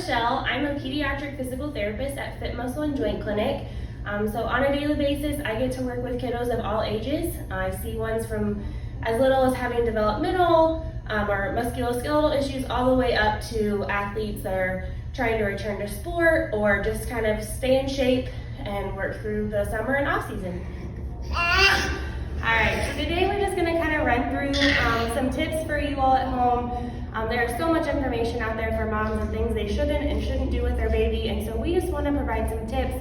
Rochelle. I'm a pediatric physical therapist at F.I.T Muscle and Joint Clinic. So on a daily basis, I get to work with kiddos of all ages. I see ones from as little as having developmental or musculoskeletal issues all the way up to athletes that are trying to return to sport or just kind of stay in shape and work through the summer and off season. Alright, so today we're just going to kind of run through some tips for you all at home. There's so much information out there for moms and things they shouldn't and shouldn't do with their baby, and so we just want to provide some tips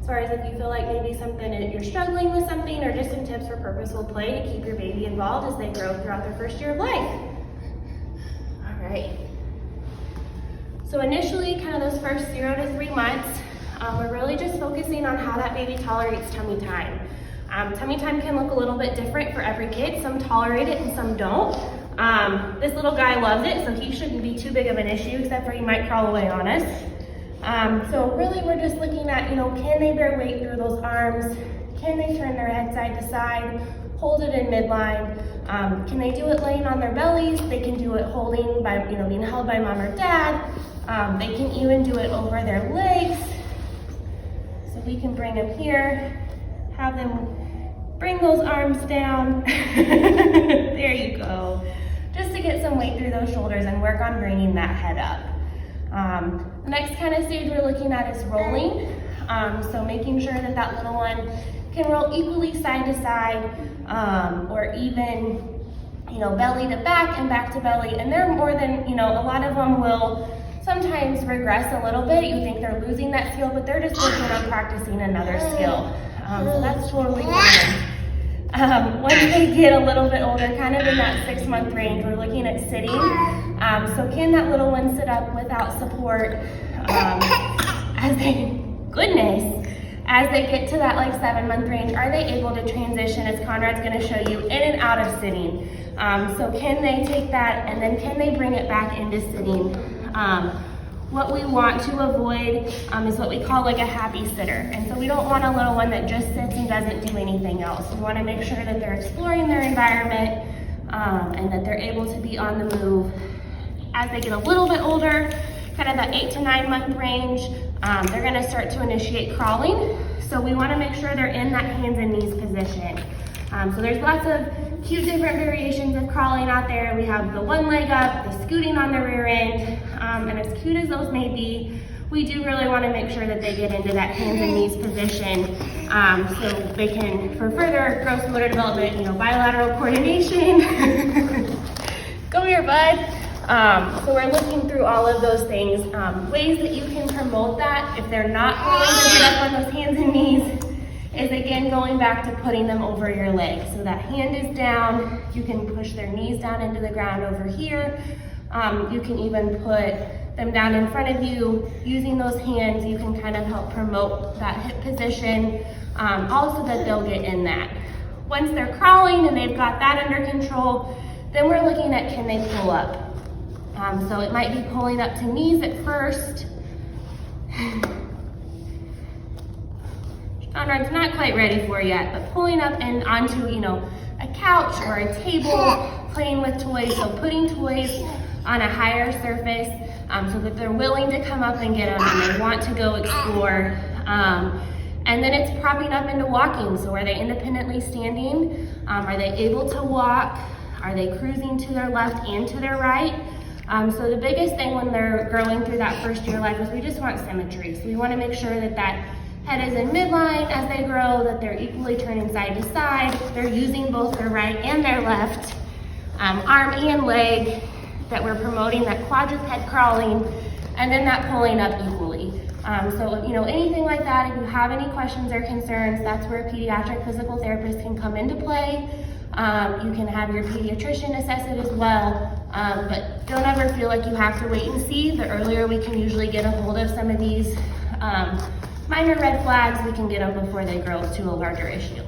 as far as if you feel like maybe something you're struggling with something, or just some tips for purposeful play to keep your baby involved as they grow throughout their first year of life. Alright, so initially kind of those first 0 to 3 months, we're really just focusing on how that baby tolerates tummy time. Tummy time can look a little bit different for every kid. Some tolerate it and some don't. This little guy loves it, so he shouldn't be too big of an issue, except for he might crawl away on us. So really we're just looking at, can they bear weight through those arms? Can they turn their head side to side? Hold it in midline? Can they do it laying on their bellies? They can do it holding by, being held by mom or dad. They can even do it over their legs. So we can bring them here, have them bring those arms down. There you go. Just to get some weight through those shoulders and work on bringing that head up. The next kind of stage we're looking at is rolling. So making sure that that little one can roll equally side to side, or even, belly to back and back to belly. And they're more than, a lot of them will sometimes regress a little bit. You think they're losing that skill, but they're just working on practicing another skill. So that's totally fine. Once they get a little bit older, kind of in that 6-month range, we're looking at sitting. So can that little one sit up without support as they get to that 7-month range? Are they able to transition, as Conrad's going to show you, in and out of sitting? So can they take that and then can they bring it back into sitting? What we want to avoid is what we call a happy sitter. And so we don't want a little one that just sits and doesn't do anything else. We want to make sure that they're exploring their environment and that they're able to be on the move. As they get a little bit older, kind of that 8 to 9 month range, they're going to start to initiate crawling. So we want to make sure they're in that hands and knees position. So there's lots of cute different variations of crawling out there. We have the one leg up, the scooting on the rear end, and as cute as those may be, we do really want to make sure that they get into that hands and knees position, so they can, for further gross motor development, bilateral coordination. Come here, bud. So we're looking through all of those things, ways that you can promote that if they're not willing to get up on those hands and knees. Is again going back to putting them over your legs. So that hand is down, you can push their knees down into the ground over here. You can even put them down in front of you. Using those hands, you can kind of help promote that hip position, also that they'll get in that. Once they're crawling and they've got that under control, then we're looking at, can they pull up? So it might be pulling up to knees at first. Conrad's not quite ready for yet, but pulling up and onto, a couch or a table, playing with toys. So putting toys on a higher surface so that they're willing to come up and get them and they want to go explore. And then it's propping up into walking. So are they independently standing? Are they able to walk? Are they cruising to their left and to their right? So the biggest thing when they're growing through that first year of life is we just want symmetry. So we want to make sure that that head is in midline as they grow, that they're equally turning side to side. They're using both their right and their left arm and leg, that we're promoting that quadruped crawling, and then that pulling up equally. So, anything like that, if you have any questions or concerns, that's where a pediatric physical therapist can come into play. You can have your pediatrician assess it as well, but don't ever feel like you have to wait and see. The earlier we can usually get a hold of some of these minor red flags, we can get them before they grow to a larger issue.